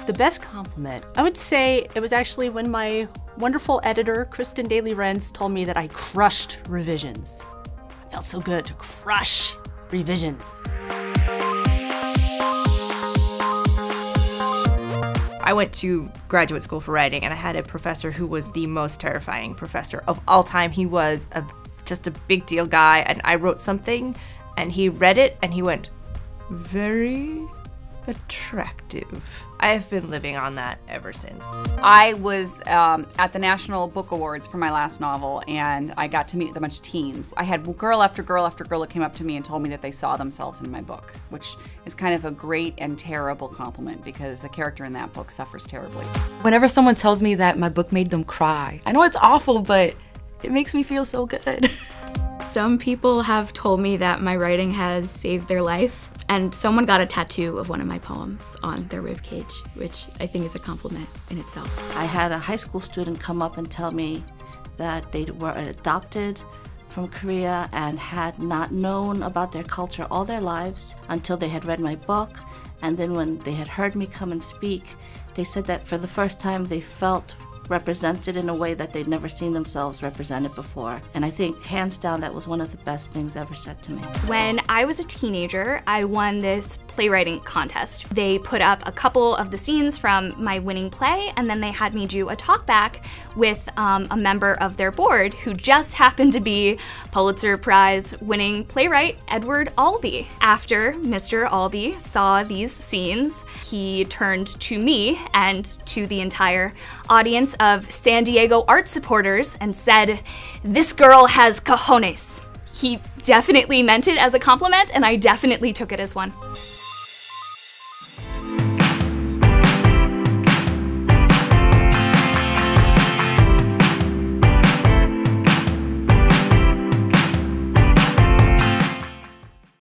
The best compliment, I would say it was actually when my wonderful editor, Kristen Daly-Renz, told me that I crushed revisions. It felt so good to crush revisions. I went to graduate school for writing, and I had a professor who was the most terrifying professor of all time. He was just a big deal guy, and I wrote something, and he read it, and he went, "Very attractive." I have been living on that ever since. I was at the National Book Awards for my last novel, and I got to meet a bunch of teens. I had girl after girl after girl that came up to me and told me that they saw themselves in my book, which is kind of a great and terrible compliment because the character in that book suffers terribly. Whenever someone tells me that my book made them cry, I know it's awful, but it makes me feel so good. Some people have told me that my writing has saved their life. And someone got a tattoo of one of my poems on their ribcage, which I think is a compliment in itself. I had a high school student come up and tell me that they were adopted from Korea and had not known about their culture all their lives until they had read my book. And then when they had heard me come and speak, they said that for the first time they felt represented in a way that they'd never seen themselves represented before. And I think, hands down, that was one of the best things ever said to me. When I was a teenager, I won this playwriting contest. They put up a couple of the scenes from my winning play, and then they had me do a talkback with a member of their board who just happened to be Pulitzer Prize winning playwright Edward Albee. After Mr. Albee saw these scenes, he turned to me and to the entire audience of San Diego art supporters and said, "This girl has cojones." He definitely meant it as a compliment, and I definitely took it as one.